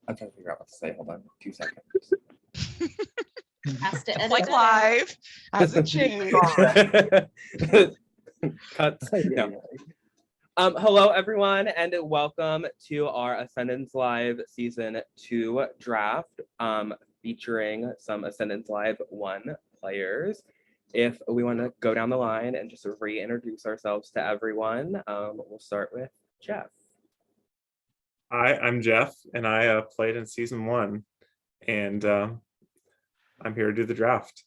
I'm trying to figure out what to say. Hold on, 2 seconds. Has to edit Like that live hasn't changed. Cuts. No. Hello, everyone, and welcome to our Ascendance Live Season 2 draft, featuring some Ascendance Live 1 players. If we want to go down the line and just reintroduce ourselves to everyone, we'll start with Jeff. Hi, I'm Jeff, and I played in Season 1, and I'm here to do the draft.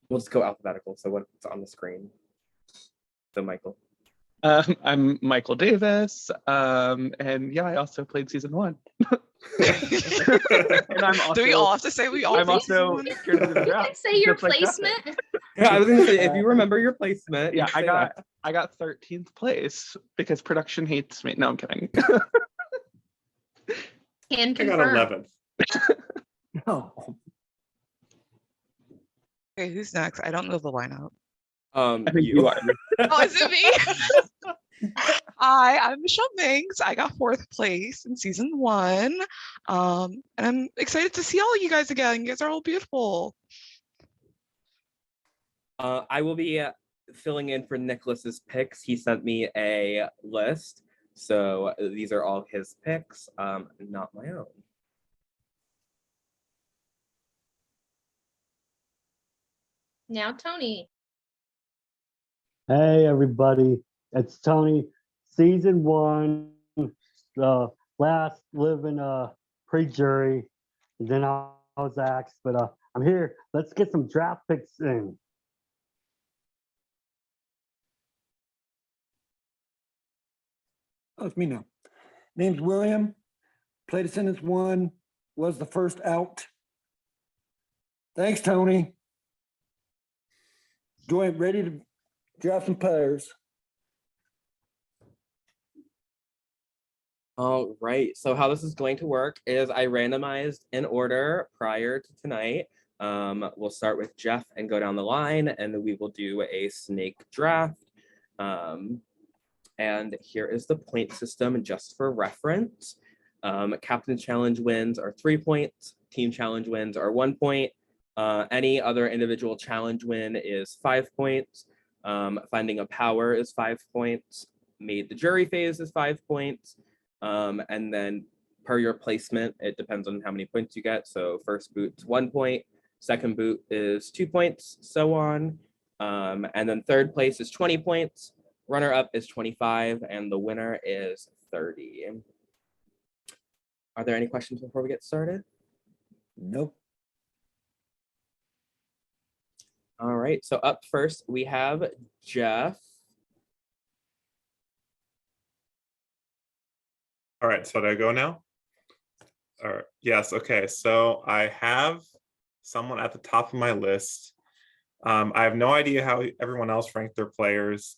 We'll just go alphabetical, so what's on the screen? So, Michael. I'm Michael Davis, and yeah, I also played Season 1. And I'm also, Do we all have to say we all? I'm also here to do the You draft. can say your just like Jeff did. placement. Yeah, I was gonna say, if you remember your placement. Yeah, you say that. I got 13th place because production hates me. No, I'm kidding. Can I got confirm. 11th. No. Okay, who's next? I don't know the lineup. I think You. you are. Oh, is it me? Hi, I'm Michelle Minks. I got 4th place in Season 1. And I'm excited to see all of you guys again. You guys are all beautiful. I will be filling in for Nicholas's picks. He sent me a list, so these are all his picks, not my own. Now, Tony. Hey everybody, it's Tony. Season 1, last living pre-jury, and then I was axed, but I'm here. Let's get some draft picks in. Oh, it's me now. Name's William. Played Ascendance 1. Was the first out. Thanks, Tony. Join ready to draft some players. All right, so how this is going to work is I randomized in order prior to tonight. We'll start with Jeff and go down the line, and then we will do a snake draft. And here is the point system just for reference. Captain challenge wins are 3 points. Team challenge wins are 1 point. Any other individual challenge win is 5 points. Finding a power is 5 points. Made the jury phase is 5 points. And then per your placement, it depends on how many points you get. So first boot's 1 point. Second boot is 2 points, so on. And then third place is 20 points. Runner up is 25, and the winner is 30. Are there any questions before we get started? Nope. All right, so up first, we have Jeff. All right, so do I go now? All right. Yes, okay, so I have someone at the top of my list. I have no idea how everyone else ranked their players.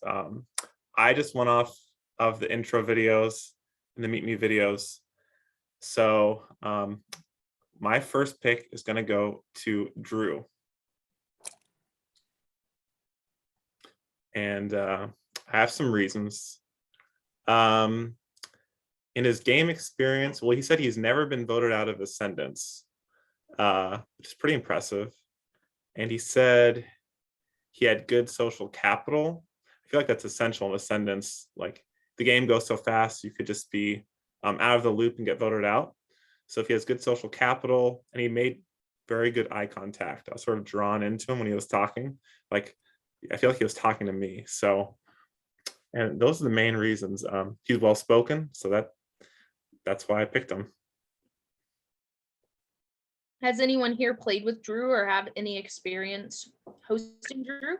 I just went off of the intro videos and the Meet Me videos. So my first pick is going to go to Drew. And I have some reasons. In his game experience, well, he said he's never been voted out of Ascendance, which is pretty impressive. And he said he had good social capital. I feel like that's essential in Ascendance. Like the game goes so fast, you could just be out of the loop and get voted out. So if he has good social capital, and he made very good eye contact, I was sort of drawn into him when he was talking. Like I feel like he was talking to me. So, and those are the main reasons. He's well spoken, so that's why I picked him. Has anyone here played with Drew or have any experience hosting Drew?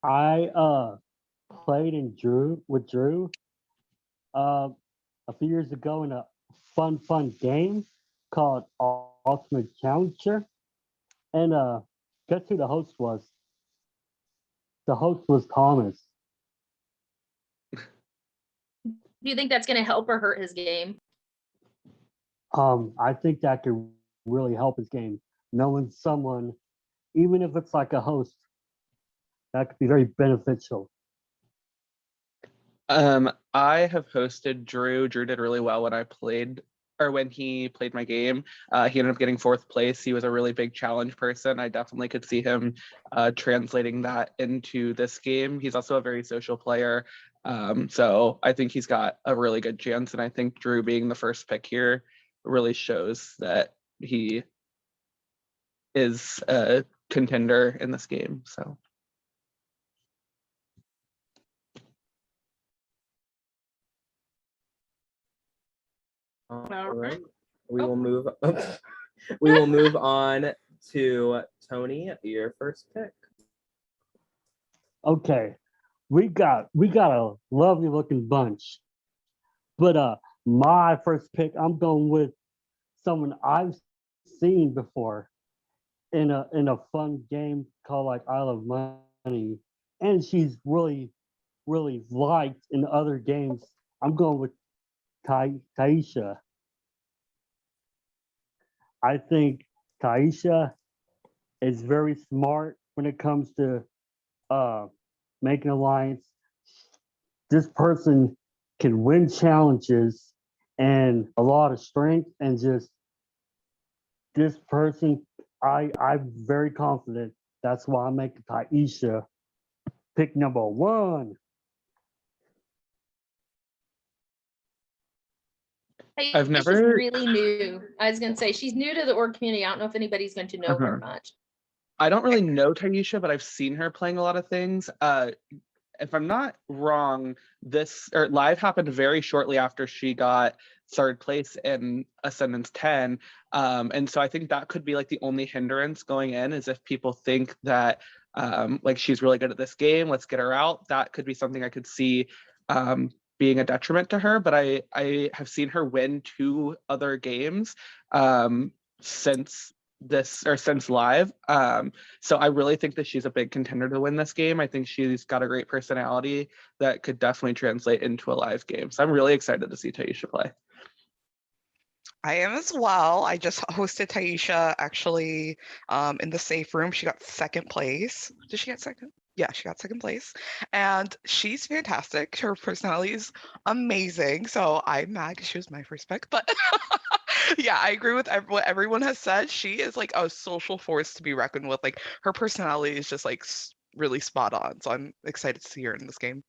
I played with Drew a few years ago in a fun game called Ultimate Challenger, and guess who the host was? The host was Thomas. Do you think that's going to help or hurt his game? I think that could really help his game. Knowing someone, even if it's like a host, that could be very beneficial. I have hosted Drew. Drew did really well when I played, or when he played my game. He ended up getting 4th place. He was a really big challenge person. I definitely could see him translating that into this game. He's also a very social player. So I think he's got a really good chance. And I think Drew being the first pick here really shows that he is a contender in this game. So. All right. We will move. We will move on to Tony. Your first pick. Okay, we got a lovely looking bunch, but my first pick, I'm going with someone I've seen before in a fun game called like Isle of Money, and she's really liked in other games. I'm going with Taisha. I think Taisha is very smart when it comes to making alliance. This person can win challenges and a lot of strength, and just this person, I'm very confident. That's why I'm making Taisha pick number 1. Hey, I've she's never- really new. I was gonna say she's new to the org community. I don't know if anybody's going to know her much. I don't really know Taisha, but I've seen her playing a lot of things. If I'm not wrong, this or live happened very shortly after she got 3rd place in Ascendance 10. And so I think that could be like the only hindrance going in, is if people think that like she's really good at this game, let's get her out. That could be something I could see being a detriment to her. But I have seen her win 2 other games since live. So I really think that she's a big contender to win this game. I think she's got a great personality that could definitely translate into a live game. So I'm really excited to see Taisha play. I am as well. I just hosted Taisha actually in the safe room. She got 2nd place. Did she get 2nd? Yeah, she got 2nd place. And she's fantastic. Her personality is amazing. So I'm mad because she was my first pick. But yeah, I agree with what everyone has said. She is like a social force to be reckoned with. Like her personality is just like really spot on. So I'm excited to see her in this game.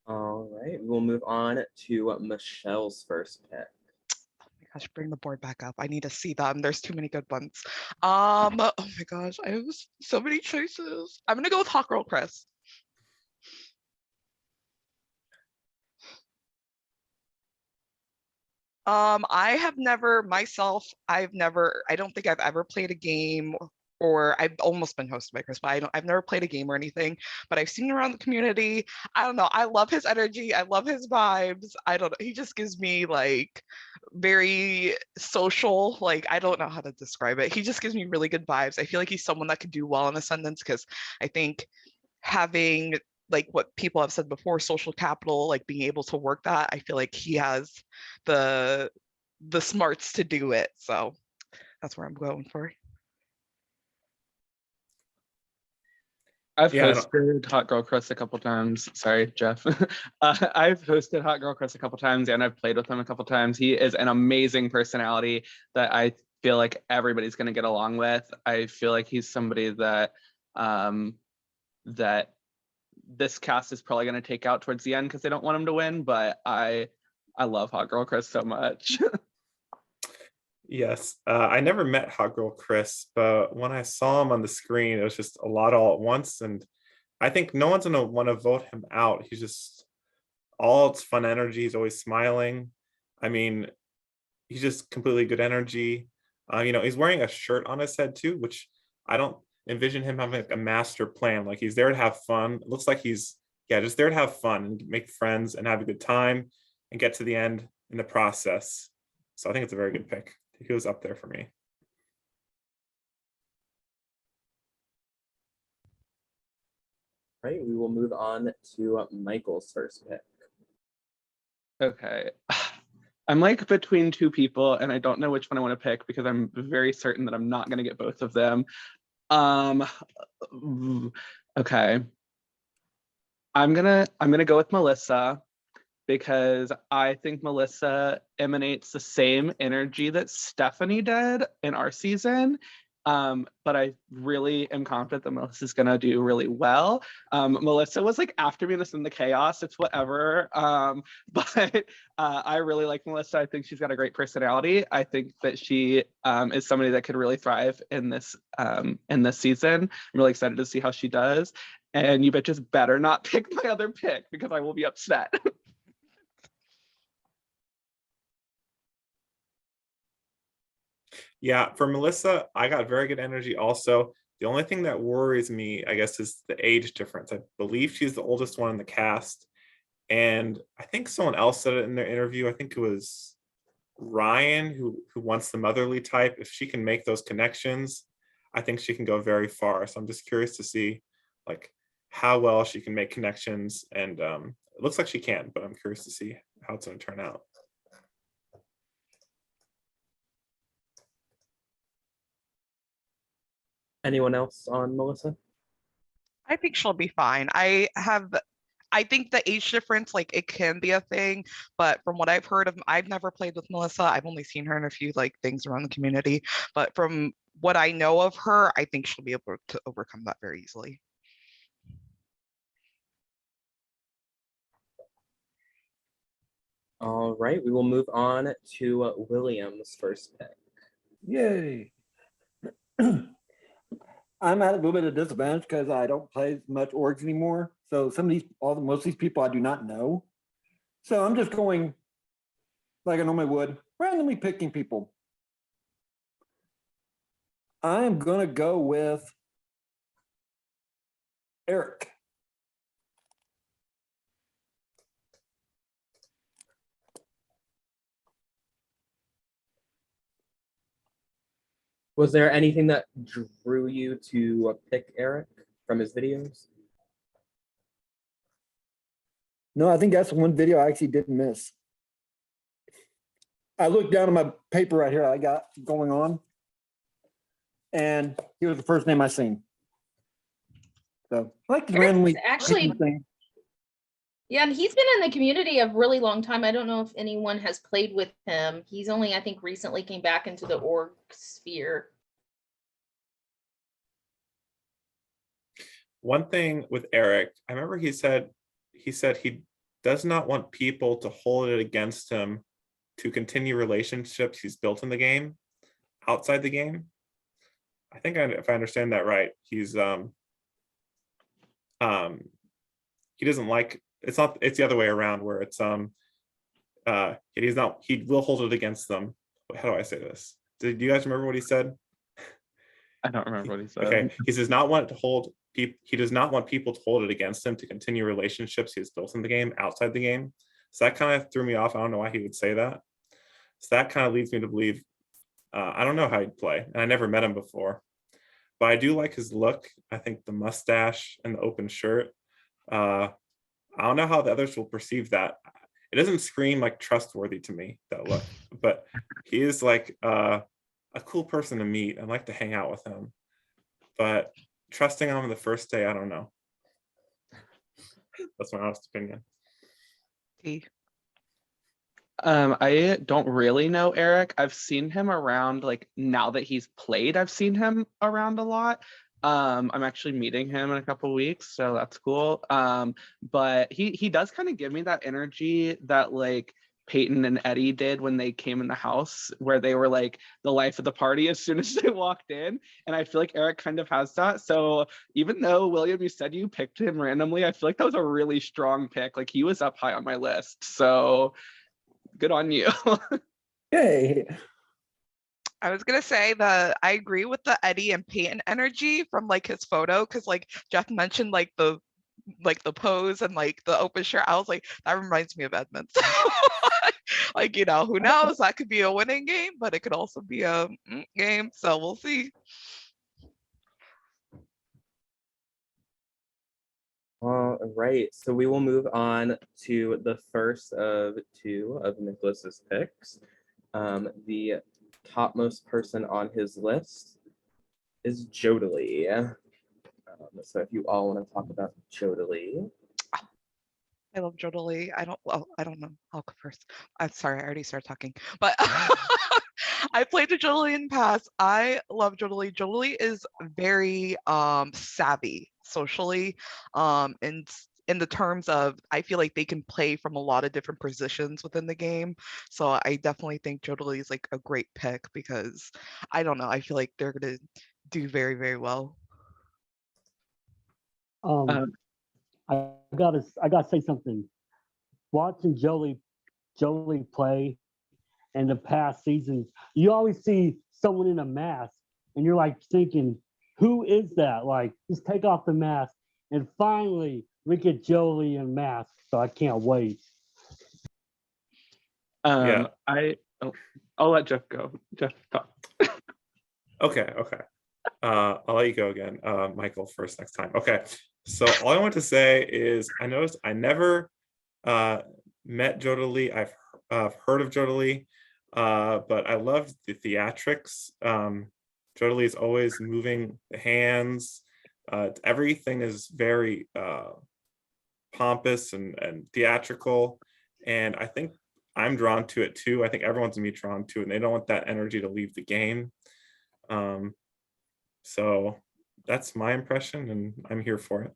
All right. We will move on to Michelle's first pick. Gosh, bring the board back up. I need to see them. There's too many good ones. Oh my gosh, I have so many choices. I'm gonna go with Hot Girl Chris. I don't think I've ever played a game, or I've almost been hosted by Chris, but I've never played a game or anything, but I've seen around the community. I don't know. I love his energy. I love his vibes. I don't know. He just gives me like very social, like I don't know how to describe it. He just gives me really good vibes. I feel like he's someone that could do well in Ascendance, because I think having like what people have said before, social capital, like being able to work that, I feel like he has the smarts to do it. So that's where I'm going for. I've Yeah, hosted Hot Girl Chris a couple times. Sorry, Jeff. I've hosted Hot Girl Chris a couple times, and I've played with him a couple times. He is an amazing personality that I feel like everybody's going to get along with. I feel like he's somebody that that this cast is probably going to take out towards the end because they don't want him to win. But I love Hot Girl Chris so much. Yes, I never met Hot Girl Chris, but when I saw him on the screen, it was just a lot all at once. And I think no one's gonna want to vote him out. He's just all it's fun energy. He's always smiling. I mean, he's just completely good energy. He's wearing a shirt on his head too, which I don't envision him having like a master plan. Like he's there to have fun. It looks like he's just there to have fun and make friends and have a good time and get to the end in the process. So I think it's a very good pick. He was up there for me. Right. We will move on to Michael's first pick. Okay. I'm like between 2 people, and I don't know which one I want to pick because I'm very certain that I'm not going to get both of them. Okay. I'm gonna go with Melissa because I think Melissa emanates the same energy that Stephanie did in our season. But I really am confident that Melissa's gonna do really well. Melissa was like after me in the chaos, it's whatever. But I really like Melissa. I think she's got a great personality. I think that she is somebody that could really thrive in this season. I'm really excited to see how she does. And you bitches better not pick my other pick because I will be upset. Yeah, for Melissa, I got very good energy also. The only thing that worries me, I guess, is the age difference. I believe she's the oldest one in the cast. And I think someone else said it in their interview. I think it was Ryan who wants the motherly type. If she can make those connections, I think she can go very far. So I'm just curious to see like how well she can make connections. And it looks like she can, but I'm curious to see how it's going to turn out. Anyone else on Melissa? I think she'll be fine. I think the age difference, like it can be a thing, but from what I've heard of, I've never played with Melissa. I've only seen her in a few like things around the community, but from what I know of her, I think she'll be able to overcome that very easily. All right, we will move on to William's first pick. Yay. I'm at a little bit of disadvantage because I don't play as much orgs anymore. So most of these people I do not know. So I'm just going like I normally would, randomly picking people. I'm gonna go with Eric. Was there anything that drew you to pick Eric from his videos? No, I think that's one video I actually didn't miss. I looked down at my paper right here I got going on, and he was the first name I seen. So I like to Eric's randomly actually- pick things. Yeah, and he's been in the community a really long time. I don't know if anyone has played with him. He's only, I think, recently came back into the org sphere. One thing with Eric, I remember he said he does not want people to hold it against him to continue relationships he's built in the game outside the game. I think if I understand that right, he's he doesn't like, it's the other way around where it's he will hold it against them. How do I say this? Do you guys remember what he said? I don't remember what he said. Okay, he does not want people to hold it against him to continue relationships he's built in the game outside the game. So that kind of threw me off. I don't know why he would say that. So that kind of leads me to believe, I don't know how he'd play, and I never met him before, but I do like his look. I think the mustache and the open shirt. I don't know how the others will perceive that. It doesn't scream like trustworthy to me, that look, but he is like a cool person to meet. I'd like to hang out with him, but trusting him the first day, I don't know. That's my honest opinion. I don't really know Eric. I've seen him around, like now that he's played, I've seen him around a lot. I'm actually meeting him in a couple weeks, so that's cool. But he does kind of give me that energy that like Peyton and Eddie did when they came in the house, where they were like the life of the party as soon as they walked in. And I feel like Eric kind of has that. So even though, William, you said you picked him randomly, I feel like that was a really strong pick. Like he was up high on my list. So good on you. Yay. I was gonna say that I agree with the Eddie and Peyton energy from like his photo, because like Jeff mentioned like the pose and like the open shirt. I was like, that reminds me of Edmonds. Like, who knows? That could be a winning game, but it could also be a game. So we'll see. All right, so we will move on to the first of two of Nicholas's picks. The topmost person on his list is Jodalie. So if you all want to talk about Jodalee. I love Jodalee. I don't know. I'll go first. I'm sorry, I already started talking, but I played the Jodalee in the past. I love Jodalee. Jodalee is very savvy socially, and in the terms of, I feel like they can play from a lot of different positions within the game. So I definitely think Jodalee is like a great pick because I don't know. I feel like they're gonna do very, very well. I gotta say something. Watching Jolie play in the past seasons, you always see someone in a mask, and you're like thinking, who is that? Like, just take off the mask, and finally we get Jolie in mask. So I can't wait. Yeah. I'll let Jeff go. Jeff, talk. Okay. I'll let you go again, Michael, first next time. Okay. So all I want to say is I noticed I never met Jodalee. I've heard of Jodalee, but I love the theatrics. Jodalee is always moving the hands. Everything is very pompous and theatrical, and I think I'm drawn to it too. I think everyone's gonna be drawn to it, and they don't want that energy to leave the game. So that's my impression, and I'm here for it.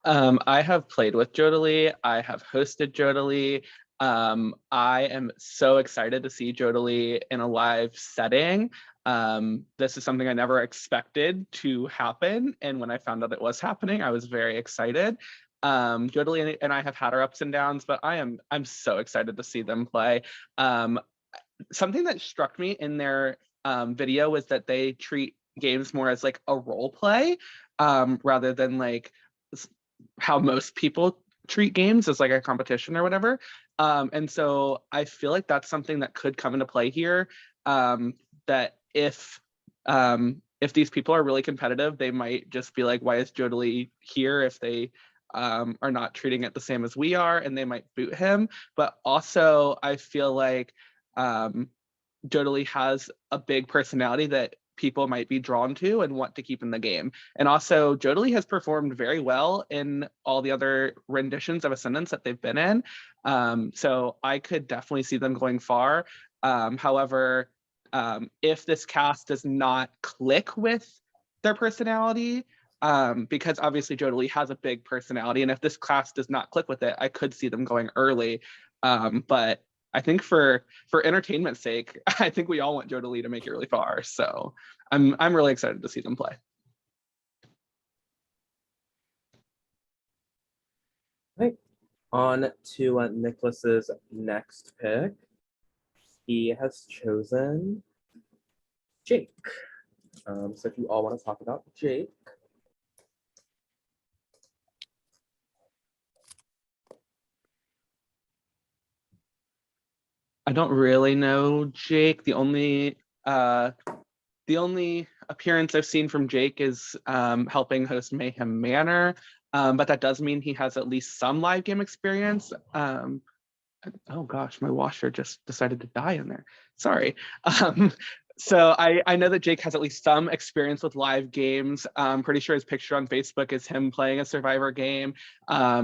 I have played with Jodalee. I have hosted Jodalee. I am so excited to see Jodalee in a live setting. This is something I never expected to happen, and when I found out it was happening, I was very excited. Jodalee and I have had our ups and downs, but I'm so excited to see them play. Something that struck me in their video was that they treat games more as like a role play, rather than like how most people treat games as like a competition or whatever. And so I feel like that's something that could come into play here. That if these people are really competitive, they might just be like, why is Jodalee here if they are not treating it the same as we are, and they might boot him. But also I feel like Jodalee has a big personality that people might be drawn to and want to keep in the game. And also Jodalee has performed very well in all the other renditions of Ascendance that they've been in. So I could definitely see them going far. However, if this cast does not click with their personality, because obviously Jodalee has a big personality, and if this class does not click with it, I could see them going early. But I think for entertainment's sake, I think we all want Jodalee to make it really far. So I'm really excited to see them play. Right. On to Nicholas's next pick. He has chosen Jake. So if you all want to talk about Jake. I don't really know Jake. The only appearance I've seen from Jake is helping host Mayhem Manor, but that does mean he has at least some live game experience. Oh gosh, my washer just decided to die in there. Sorry. So I know that Jake has at least some experience with live games. I'm pretty sure his picture on Facebook is him playing a Survivor game.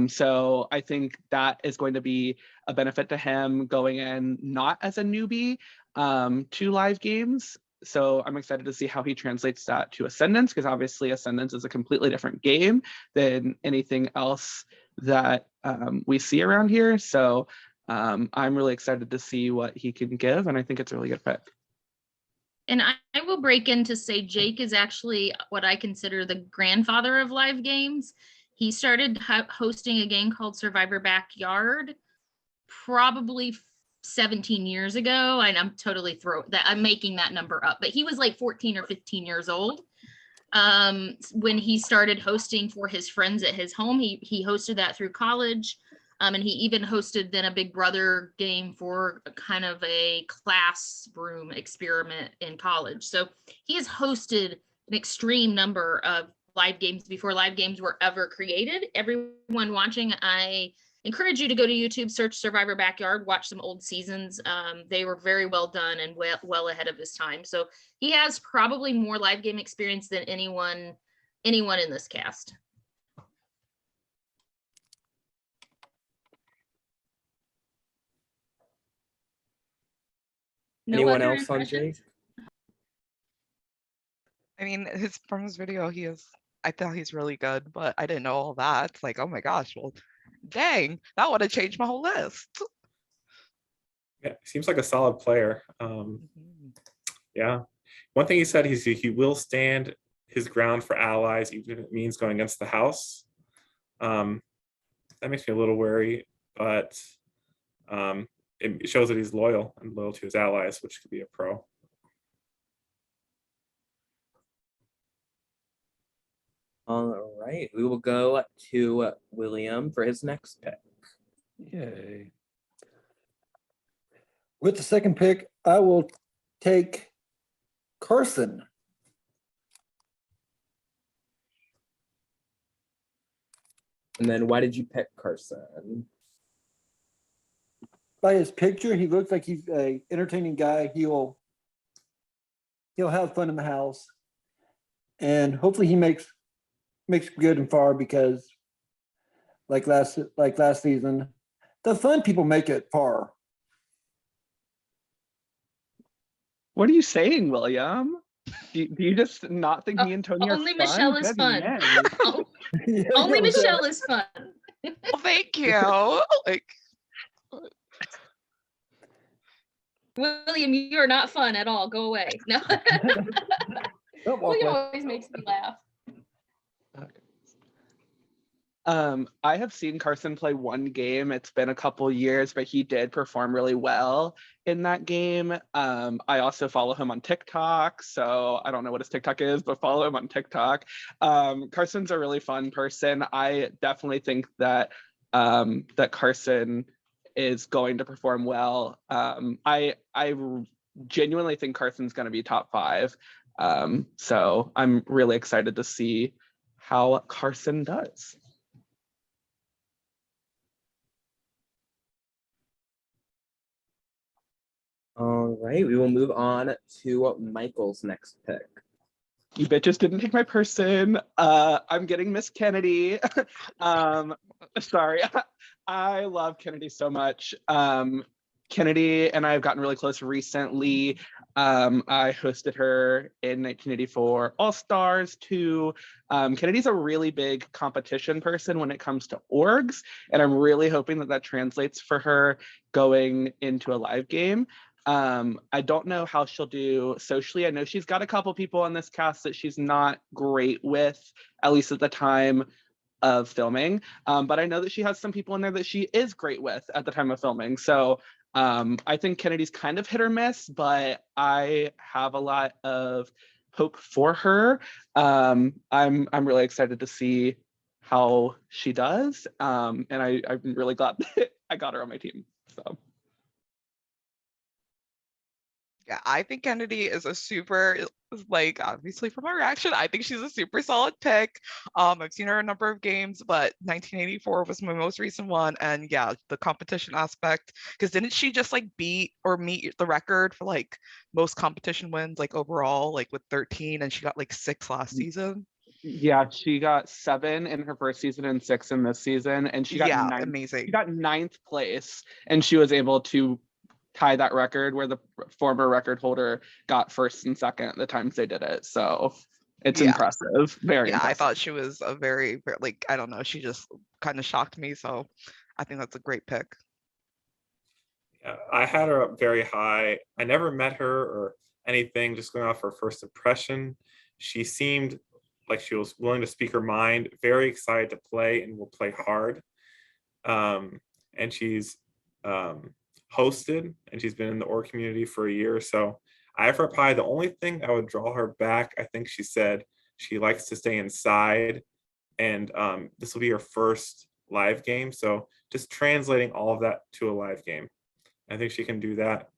So I think that is going to be a benefit to him going in not as a newbie to live games. So I'm excited to see how he translates that to Ascendance, because obviously Ascendance is a completely different game than anything else that we see around here. So I'm really excited to see what he can give, and I think it's a really good pick. And I will break in to say Jake is actually what I consider the grandfather of live games. He started hosting a game called Survivor Backyard probably 17 years ago. And I'm totally I'm making that number up, but he was like 14 or 15 years old when he started hosting for his friends at his home. He hosted that through college. And he even hosted then a Big Brother game for kind of a classroom experiment in college. So he has hosted an extreme number of live games before live games were ever created. Everyone watching, I encourage you to go to YouTube, search Survivor Backyard, watch some old seasons. They were very well done and well ahead of his time. So he has probably more live game experience than anyone anyone in this cast. No Anyone other else on Jake? impressions? I mean, from his video, I thought he's really good, but I didn't know all that. It's like, oh my gosh, well, dang, that would have changed my whole list. Yeah, seems like a solid player. Yeah. One thing he said is he will stand his ground for allies, even if it means going against the house. That makes me a little wary, but it shows that he's loyal to his allies, which could be a pro. All right, we will go to William for his next pick. Yay. With the second pick, I will take Carson. And then why did you pick Carson? By his picture, he looks like he's a entertaining guy. He'll have fun in the house, and hopefully he makes good and far, because like last season, the fun people make it far. What are you saying, William? Do you just not think me and Tony are Only fun? Michelle is fun. Goodness. Only Michelle is fun. Well, thank you. Like, William, you are not fun at all. Go away. No. Don't walk William away. always makes me laugh. I have seen Carson play one game. It's been a couple years, but he did perform really well in that game. I also follow him on TikTok, so I don't know what his TikTok is, but follow him on TikTok. Carson's a really fun person. I definitely think that that Carson is going to perform well. I genuinely think Carson's going to be top 5. So I'm really excited to see how Carson does. All right, we will move on to Michael's next pick. You bitches didn't take my person. I'm getting Miss Kennedy. Sorry, I love Kennedy so much. Kennedy and I have gotten really close recently. I hosted her in 1984 All-Stars 2. Kennedy's a really big competition person when it comes to orgs, and I'm really hoping that translates for her going into a live game. I don't know how she'll do socially. I know she's got a couple people on this cast that she's not great with, at least at the time of filming. But I know that she has some people in there that she is great with at the time of filming. So I think Kennedy's kind of hit or miss, but I have a lot of hope for her. I'm really excited to see how she does. And I'm really glad that I got her on my team. So. yeah, I think Kennedy is a super, like, obviously from my reaction, I think she's a super solid pick. I've seen her a number of games, but 1984 was my most recent one. And yeah, the competition aspect, because didn't she just like beat or meet the record for like most competition wins, like overall, like with 13, and she got like 6 last season? Yeah, she got 7 in her first season and 6 in this season, and she got amazing. She got 9th place, and she was able to tie that record where the former record holder got 1st and 2nd at the times they did it. So it's impressive. Very impressive. I thought she was a very, like, I don't know, she just kind of shocked me. So I think that's a great pick. Yeah, I had her up very high. I never met her or anything, just going off her first impression. She seemed like she was willing to speak her mind, very excited to play, and will play hard. And she's hosted, and she's been in the org community for a year or so. I have her up high. The only thing I would draw her back, I think she said she likes to stay inside, and this will be her first live game. So just translating all of that to a live game. I think she can do that.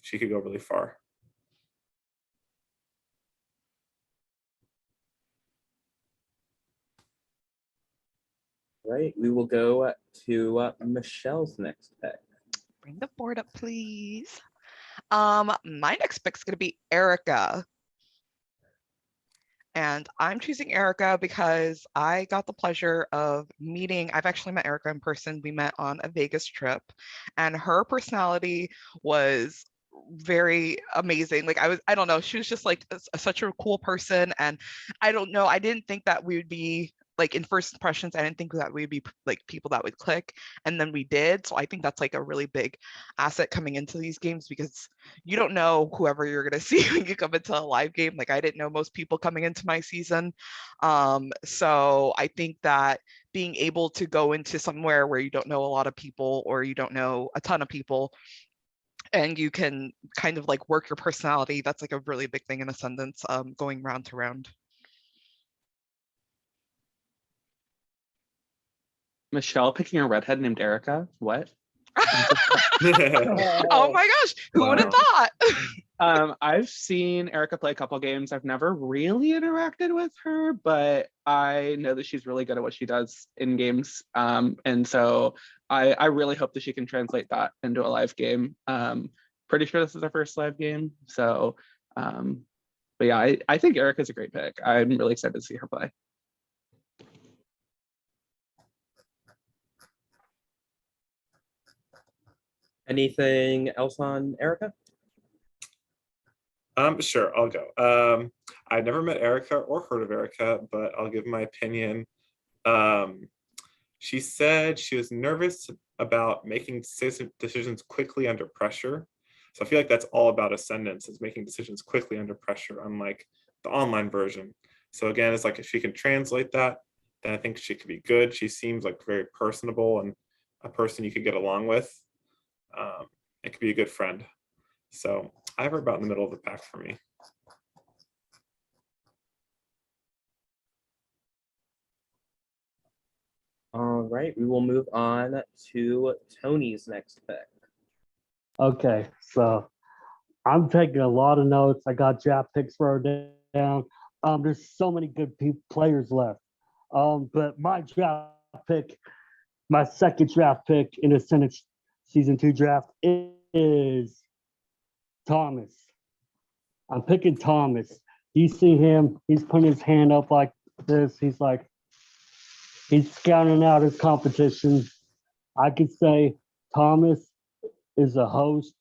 She could go really far. Right, we will go to Michelle's next pick. Bring the board up, please. My next pick is going to be Erica. And I'm choosing Erica because I got the pleasure of meeting, I've actually met Erica in person. We met on a Vegas trip, and her personality was very amazing. Like I don't know, she was just like such a cool person. And I don't know, I didn't think that we would be like, in first impressions, I didn't think that we'd be like people that would click, and then we did. So I think that's like a really big asset coming into these games, because you don't know whoever you're going to see when you come into a live game. Like, I didn't know most people coming into my season. So I think that being able to go into somewhere where you don't know a lot of people, or you don't know a ton of people, and you can kind of like work your personality, that's like a really big thing in Ascendance, going round to round. Michelle picking a redhead named Erica. What? Oh my gosh, who would have Wow. thought? I've seen Erica play a couple games. I've never really interacted with her, but I know that she's really good at what she does in games. And so I really hope that she can translate that into a live game. Pretty sure this is our first live game. So, but yeah, I think Erica's a great pick. I'm really excited to see her play. Anything else on Erica? Sure, I'll go. I've never met Erica or heard of Erica, but I'll give my opinion. She said she was nervous about making decisions quickly under pressure. So I feel like that's all about Ascendance, is making decisions quickly under pressure, unlike the online version. So again, it's like if she can translate that, then I think she could be good. She seems like very personable and a person you could get along with. It could be a good friend. So I have her about in the middle of the pack for me. All right, we will move on to Tony's next pick. Okay, so I'm taking a lot of notes. I got draft picks wrote down. There's so many good players left. But my draft pick, my second draft pick in the Senate Season 2 draft is Thomas. I'm picking Thomas. You see him, he's putting his hand up like this. He's scouting out his competition. I could say Thomas is a host.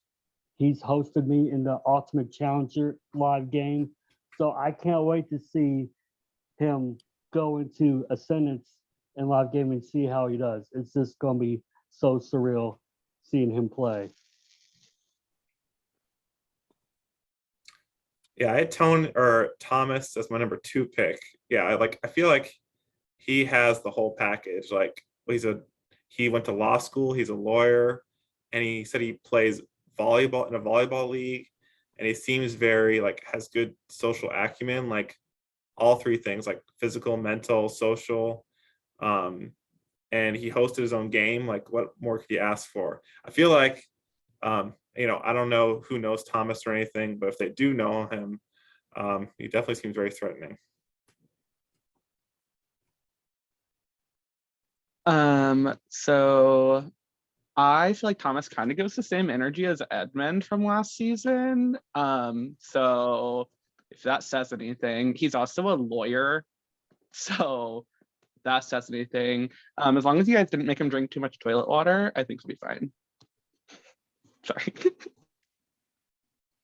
He's hosted me in the Ultimate Challenger live game. So I can't wait to see him go into Ascendance in live game and see how he does. It's just going to be so surreal seeing him play. Yeah, I had Thomas as my number 2 pick. Yeah, I feel like he has the whole package. Like he went to law school, he's a lawyer, and he said he plays volleyball in a volleyball league, and he seems very like has good social acumen, like all 3 things, like physical, mental, social. And he hosted his own game. Like, what more could you ask for? I feel like I don't know who knows Thomas or anything, but if they do know him, he definitely seems very threatening. So I feel like Thomas kind of gives the same energy as Edmund from last season. So if that says anything, he's also a lawyer. So that says anything. As long as you guys didn't make him drink too much toilet water, I think he'll be fine. Sorry.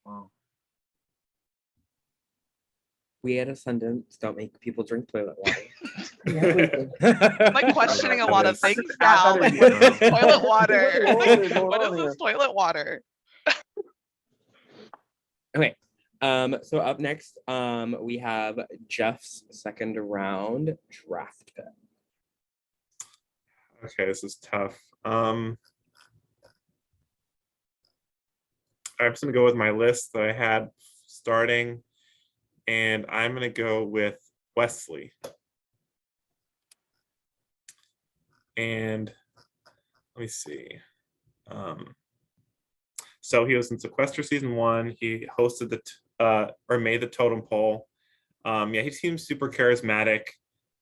Wow. We at Ascendance don't make people drink toilet water. I'm like questioning a lot of That is- things now. Like, what is this toilet water? What is going What on is here? this toilet water? Okay. So up next, we have Jeff's second round draft pick. Okay, this is tough. I'm just gonna go with my list that I had starting, and I'm gonna go with Wesley. And let me see. So he was in Sequester season 1. He hosted or made the totem pole. Yeah, he seems super charismatic.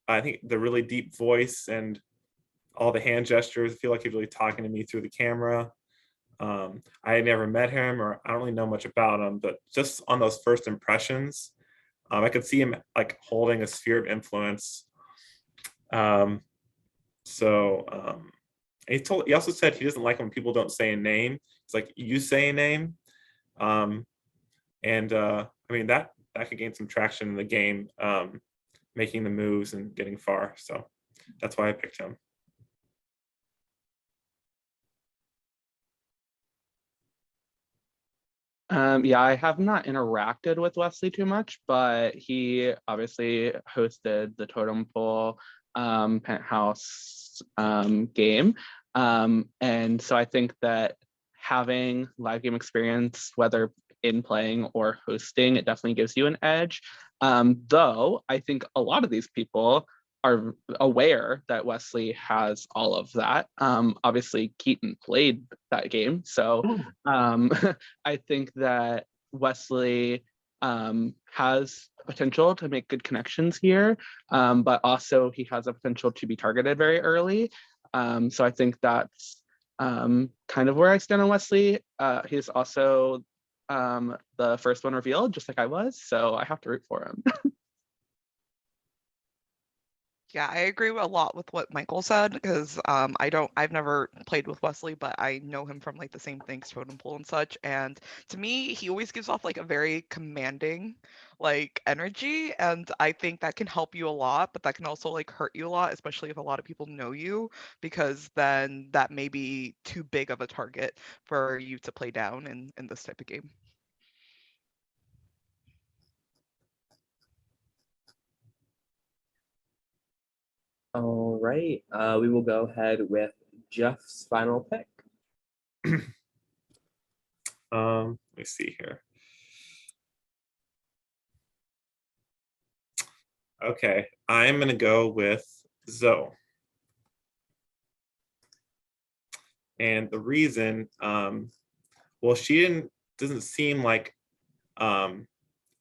I think the really deep voice and all the hand gestures, I feel like he's really talking to me through the camera. I had never met him, or I don't really know much about him, but just on those first impressions, I could see him like holding a sphere of influence. He also said he doesn't like when people don't say a name. It's like, you say a name. I mean, that could gain some traction in the game, making the moves and getting far. So that's why I picked him. Yeah, I have not interacted with Wesley too much, but he obviously hosted the Totem Pole Penthouse game. And so I think that having live game experience, whether in playing or hosting, it definitely gives you an edge. Though I think a lot of these people are aware that Wesley has all of that. Obviously, Keaton played that game, so I think that Wesley has potential to make good connections here, but also he has a potential to be targeted very early. So I think that's kind of where I stand on Wesley. He's also the first one revealed, just like I was, so I have to root for him. Yeah, I agree with a lot with what Michael said because I've never played with Wesley, but I know him from like the same things, Totem Pole and such. And to me, he always gives off like a very commanding like energy, and I think that can help you a lot, but that can also like hurt you a lot, especially if a lot of people know you, because then that may be too big of a target for you to play down in this type of game. All right, we will go ahead with Jeff's final pick. Let me see here. Okay, I'm gonna go with Zoe. And the reason, well, she doesn't seem like a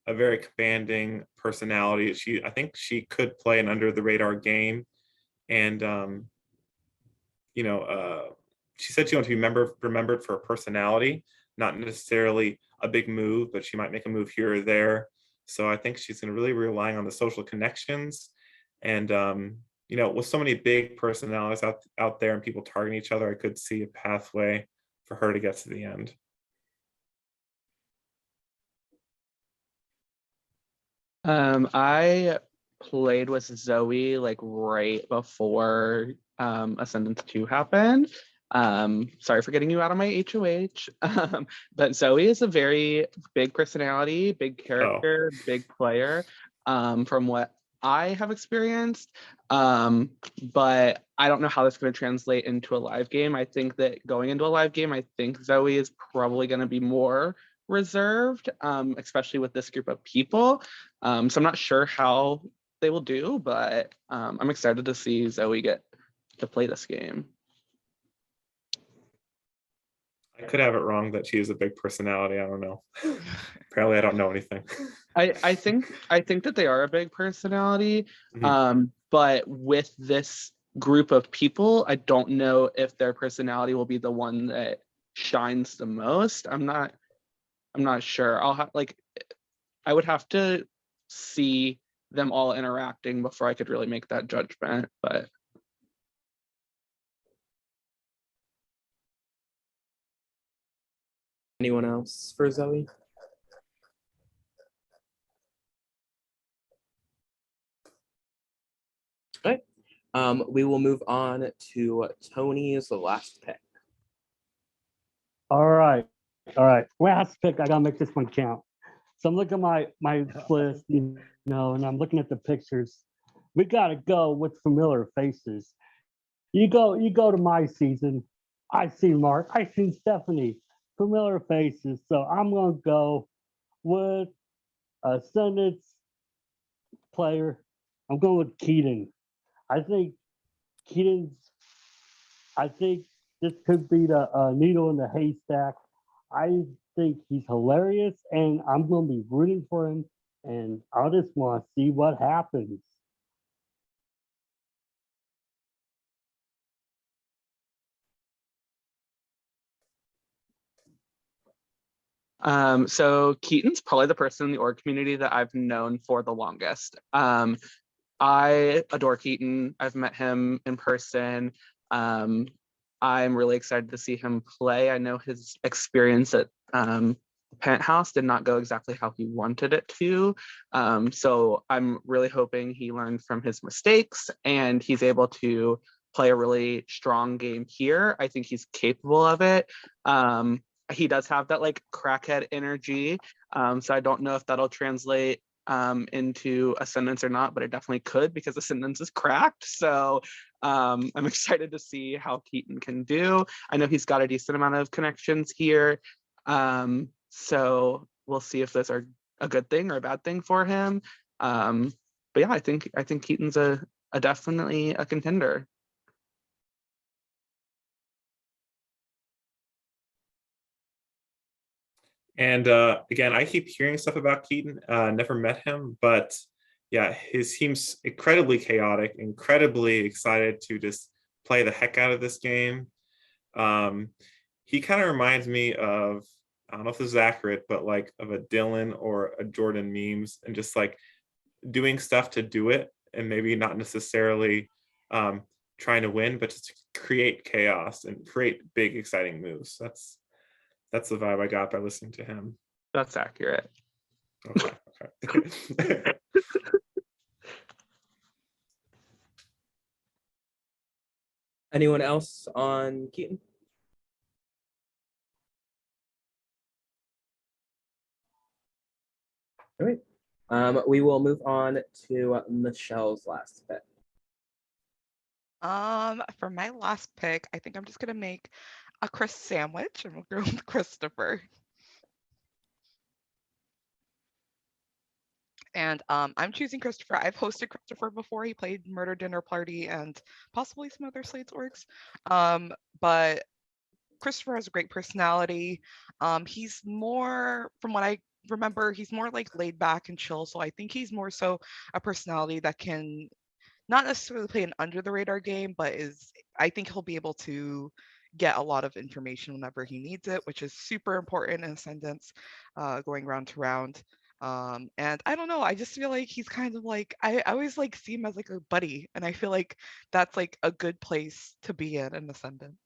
very commanding personality. I think she could play an under the radar game, and she said she wanted to be remembered for her personality, not necessarily a big move, but she might make a move here or there. So I think she's going to really relying on the social connections, and with so many big personalities out there and people targeting each other, I could see a pathway for her to get to the end. I played with Zoe like right before Ascendance 2 happened. Sorry for getting you out of my HOH. But Zoe is a very big personality, big character, big player, from what I have experienced. But I don't know how that's going to translate into a live game. I think that going into a live game, I think Zoe is probably going to be more reserved, especially with this group of people. So I'm not sure how they will do, but I'm excited to see Zoe get to play this game. I could have it wrong that she is a big personality. I don't know. Apparently, I don't know anything. I think that they are a big personality, but with this group of people, I don't know if their personality will be the one that shines the most. I'm not sure. I would have to see them all interacting before I could really make that judgment, but Anyone else for Zoe? Okay. We will move on to Tony's last pick. All right. Last pick. I gotta make this one count. So I'm looking at my list, and I'm looking at the pictures. We gotta go with familiar faces. You go to my season. I see Mark. I see Stephanie. Familiar faces. So I'm gonna go with Ascendance player. I'm going with Keaton. I think this could be the needle in the haystack. I think he's hilarious, and I'm going to be rooting for him, and I just want to see what happens. So Keaton's probably the person in the org community that I've known for the longest. I adore Keaton. I've met him in person. I'm really excited to see him play. I know his experience at Penthouse did not go exactly how he wanted it to. So I'm really hoping he learned from his mistakes and he's able to play a really strong game here. I think he's capable of it. He does have that like crackhead energy. So I don't know if that'll translate into Ascendance or not, but it definitely could because Ascendance is cracked. So I'm excited to see how Keaton can do. I know he's got a decent amount of connections here. So we'll see if those are a good thing or a bad thing for him. But yeah, I think Keaton's a definitely a contender. And again, I keep hearing stuff about Keaton. Never met him, but yeah, he seems incredibly chaotic, incredibly excited to just play the heck out of this game. He kind of reminds me of, I don't know if this is accurate, but like of a Dylan or a Jordan memes, and just like doing stuff to do it, and maybe not necessarily trying to win, but just to create chaos and create big, exciting moves. That's the vibe I got by listening to him. That's accurate. Okay. Anyone else on Keaton? All right. We will move on to Michelle's last pick. For my last pick, I think I'm just gonna make a Chris sandwich and we'll go with Christopher. And I'm choosing Christopher. I've hosted Christopher before. He played Murder Dinner Party and possibly some other Slates orgs. But Christopher has a great personality. He's more, from what I remember, he's more like laid back and chill. So I think he's more so a personality that can not necessarily play an under the radar game, but I think he'll be able to get a lot of information whenever he needs it, which is super important in Ascendance, going round to round. And I don't know, I just feel like he's kind of like, I always like see him as like a buddy, and I feel like that's like a good place to be in Ascendance.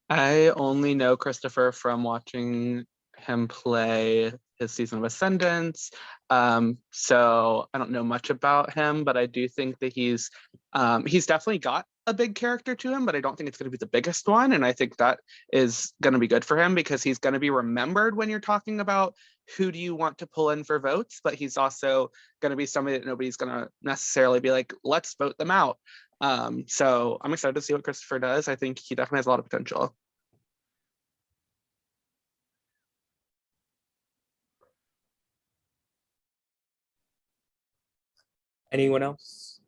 I only know Christopher from watching him play his season of Ascendance. So I don't know much about him, but I do think that he's definitely got a big character to him, but I don't think it's going to be the biggest one. And I think that is going to be good for him because he's going to be remembered when you're talking about who do you want to pull in for votes, but he's also going to be somebody that nobody's going to necessarily be like, let's vote them out. So I'm excited to see what Christopher does. I think he definitely has a lot of potential. Anyone else?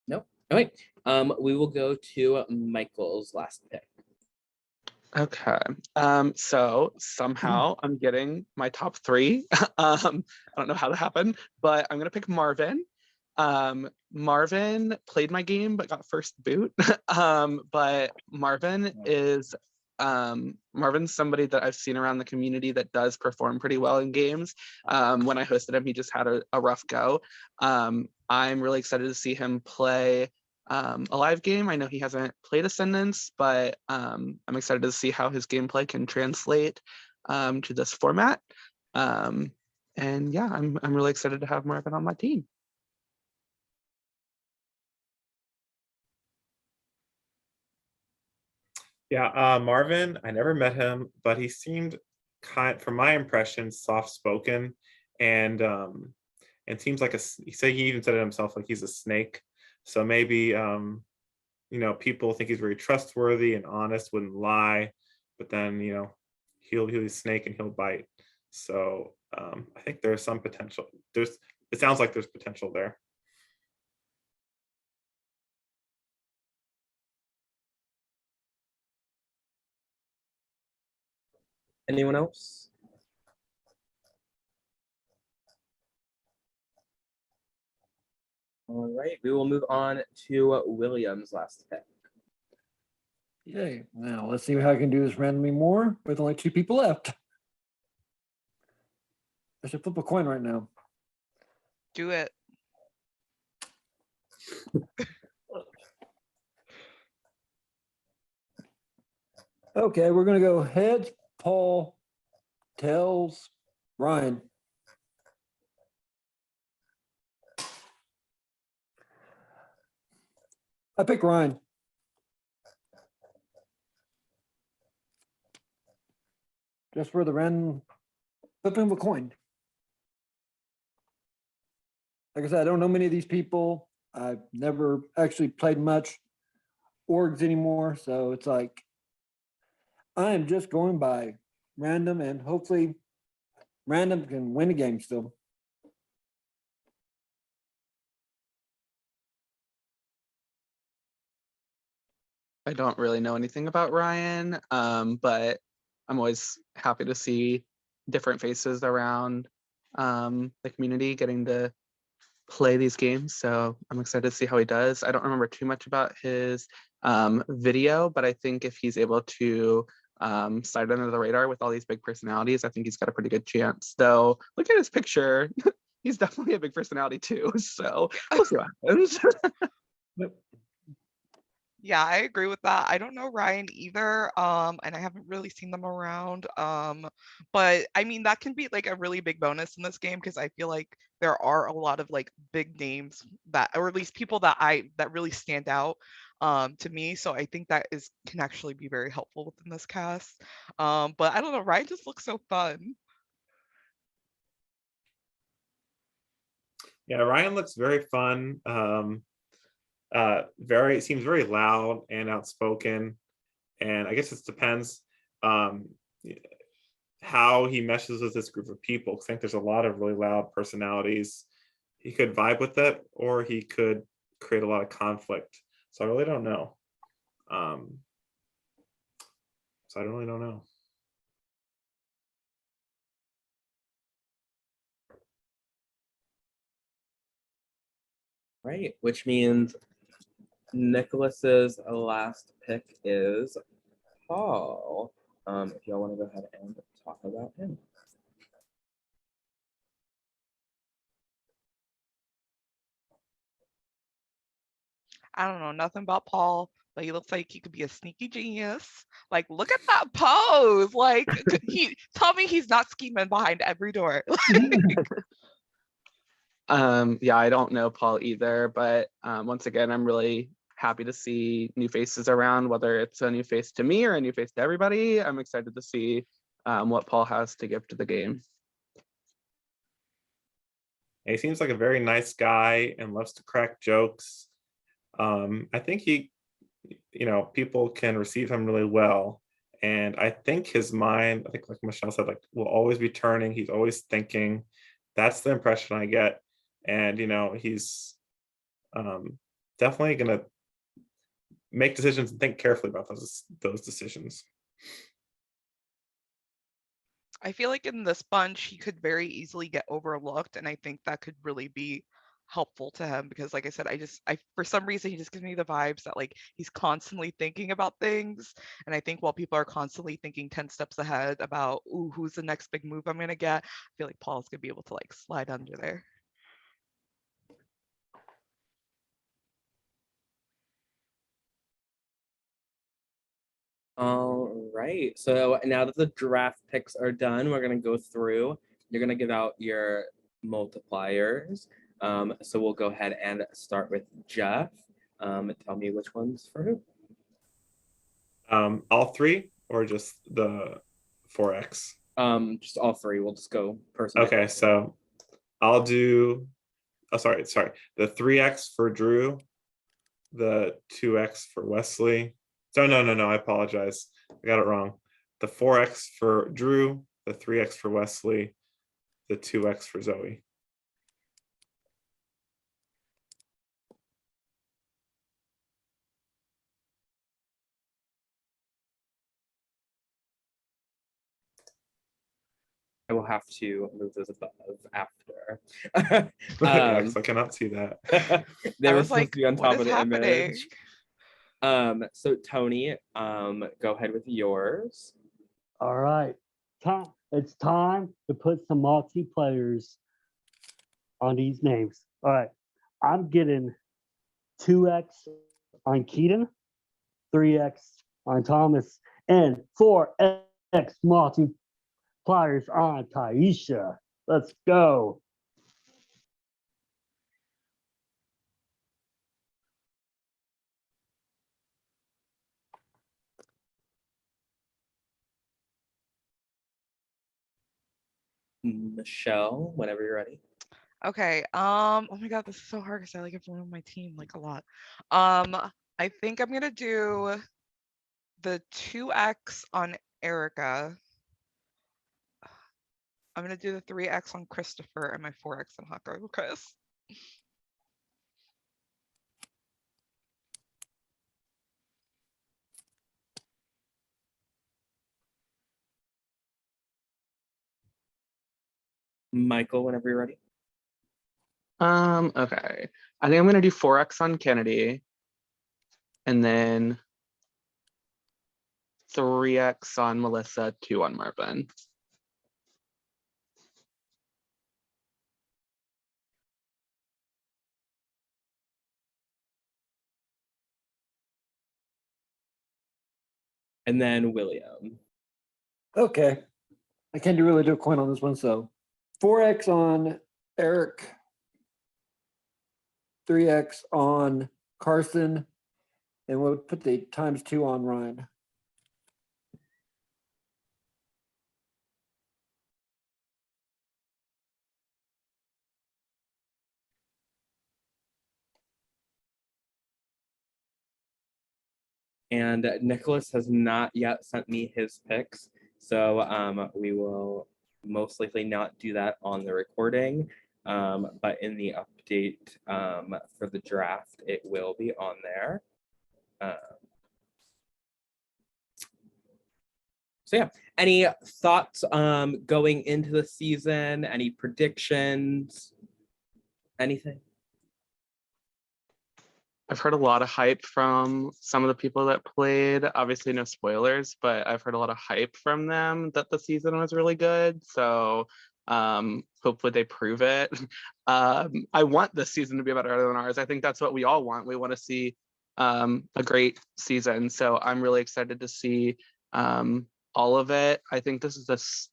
Nope. All right. We will go to Michael's last pick. Okay. So somehow I'm getting my top three. I don't know how that happened, but I'm gonna pick Marvin. Marvin played my game but got first boot. But Marvin is Marvin's somebody that I've seen around the community that does perform pretty well in games. When I hosted him, he just had a rough go. I'm really excited to see him play a live game. I know he hasn't played Ascendance, but I'm excited to see how his gameplay can translate to this format. And yeah, I'm really excited to have Marvin on my team. Yeah, Marvin, I never met him, but he seemed from my impression, soft-spoken, and seems like he even said it himself, like he's a snake. So maybe people think he's very trustworthy and honest, wouldn't lie, but then he'll be a snake and he'll bite. So I think there's some potential. It sounds like there's potential there. Anyone else? All right, we will move on to William's last pick. Yay. Now let's see how I can do this randomly more with only 2 people left. I should flip a coin right now. Do it. Okay, we're gonna go heads, Paul, tails, Ryan. I pick Ryan. Just for the random flipping of a coin. Like I said, I don't know many of these people. I've never actually played much orgs anymore. So it's like, I am just going by random, and hopefully random can win a game still. I don't really know anything about Ryan, but I'm always happy to see different faces around the community getting to play these games. So I'm excited to see how he does. I don't remember too much about his video, but I think if he's able to slide under the radar with all these big personalities, I think he's got a pretty good chance. Though, look at his picture. He's definitely a big personality too. So we'll see what happens. Yeah, I agree with that. I don't know Ryan either, and I haven't really seen them around. But I mean that can be like a really big bonus in this game because I feel like there are a lot of like big names that, or at least people that really stand out to me. So I think that can actually be very helpful within this cast. But I don't know, Ryan just looks so fun. Yeah, Ryan looks very fun. Seems very loud and outspoken, and I guess it depends how he meshes with this group of people. I think there's a lot of really loud personalities. He could vibe with it, or he could create a lot of conflict. So I really don't know. So I really don't know. Right, which means Nicholas's last pick is Paul. If y'all want to go ahead and talk about him. I don't know nothing about Paul, but he looks like he could be a sneaky genius. Like, look at that pose. Like, tell me he's not scheming behind every door. Yeah, I don't know Paul either, but once again, I'm really happy to see new faces around, whether it's a new face to me or a new face to everybody. I'm excited to see what Paul has to give to the game. He seems like a very nice guy and loves to crack jokes. I think people can receive him really well. And I think his mind, I think like Michelle said, like will always be turning. He's always thinking. That's the impression I get. And, he's definitely going to make decisions and think carefully about those decisions. I feel like in this bunch, he could very easily get overlooked. And I think that could really be helpful to him because like I said, I for some reason, he just gives me the vibes that like he's constantly thinking about things. And I think while people are constantly thinking 10 steps ahead about, ooh, who's the next big move I'm going to get, I feel like Paul's going to be able to like slide under there. All right, so now that the draft picks are done, we're gonna go through. You're gonna give out your multipliers. So we'll go ahead and start with Jeff. Tell me which one's for who. All three or just the 4x? Just all three. We'll just go person. Okay, so I'll do. Oh, sorry. The 3x for Drew, the 2x for Wesley. No. I apologize. I got it wrong. The 4x for Drew, the 3x for Wesley, the 2x for Zoe. I will have to move those above after. Yeah, 'cause I cannot see that. They I were was supposed like, to be on what top is of the happening? image. So Tony, go ahead with yours. All right. It's time to put some multiplayers on these names. All right. I'm getting 2x on Keaton, 3x on Thomas, and 4x multipliers on Taisha. Let's go. Michelle, whenever you're ready. Okay. Oh my God, this is so hard because I like everyone on my team like a lot. I think I'm gonna do the 2x on Erica. I'm gonna do the 3x on Christopher and my 4x on Hot Girl Chris. Michael, whenever you're ready. Okay. I think I'm gonna do 4x on Kennedy, and then 3x on Melissa, 2 on Marvin. And then William. Okay. I can't really do a coin on this one, so 4x on Eric, 3x on Carson, and we'll put the ×2 on Ryan. And Nicholas has not yet sent me his picks, so we will most likely not do that on the recording, but in the update for the draft, it will be on there. So yeah, any thoughts going into the season? Any predictions? Anything? I've heard a lot of hype from some of the people that played. Obviously, no spoilers, but I've heard a lot of hype from them that the season was really good. So hopefully they prove it. I want this season to be better than ours. I think that's what we all want. We want to see a great season. So I'm really excited to see all of it. I think this is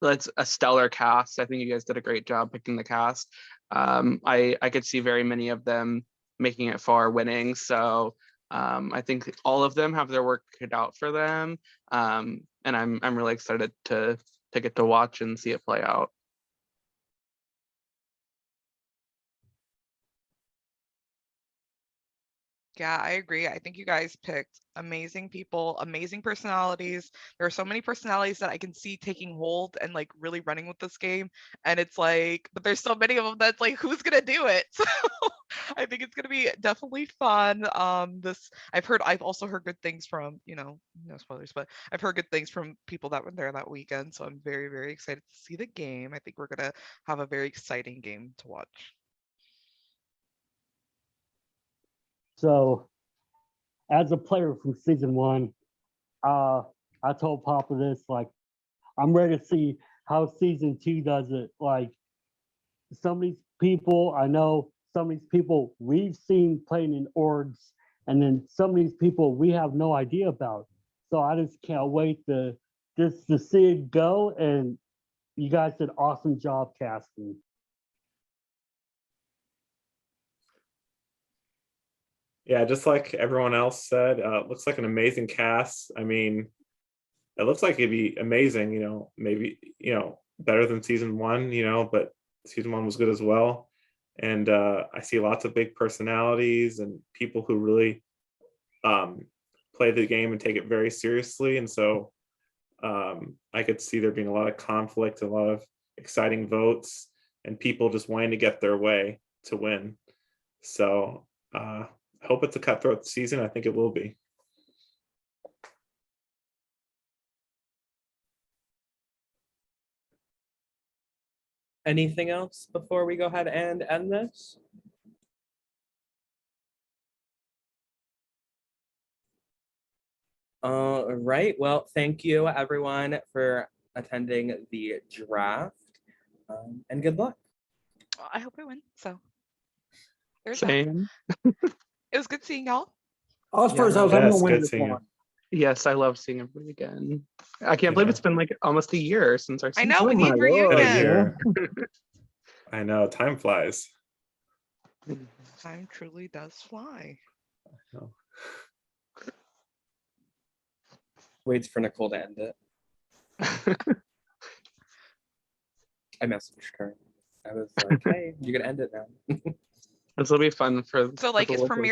that's a stellar cast. I think you guys did a great job picking the cast. I could see very many of them making it far, winning. So I think all of them have their work cut out for them, and I'm really excited to get to watch and see it play out. Yeah, I agree. I think you guys picked amazing people, amazing personalities. There are so many personalities that I can see taking hold and like really running with this game. And it's like, but there's so many of them that's like, who's gonna do it? So I think it's gonna be definitely fun. I've also heard good things from, no spoilers, but I've heard good things from people that were there that weekend. So I'm very, very excited to see the game. I think we're gonna have a very exciting game to watch. So, as a player from season 1, I told Papa this, like, I'm ready to see how season 2 does it. Like, some of these people, I know some of these people we've seen playing in orgs, and then some of these people we have no idea about. So I just can't wait to see it go. And you guys did an awesome job casting. Yeah, just like everyone else said, looks like an amazing cast. I mean, it looks like it'd be amazing, maybe, better than season 1, but season 1 was good as well. And I see lots of big personalities and people who really play the game and take it very seriously. And so I could see there being a lot of conflict, a lot of exciting votes, and people just wanting to get their way to win. So I hope it's a cutthroat season. I think it will be. Anything else before we go ahead and end this? All right. Well, thank you everyone for attending the draft, and good luck. Well, I hope I win. So there's that. Same. It was good seeing y'all. Osprey's Yeah. house, I'm Yes, gonna win good this seeing you. one. Yes, I love seeing everybody again. I can't believe Yeah. it's been like almost a year since our I know, season. we Oh need my reunion. God, A Yeah. year. I know, time flies. Time truly does fly. No. Waits for Nicole to end it. I messaged her. I was like, hey, you can end it now. This will be fun for So like the it's locals. premiere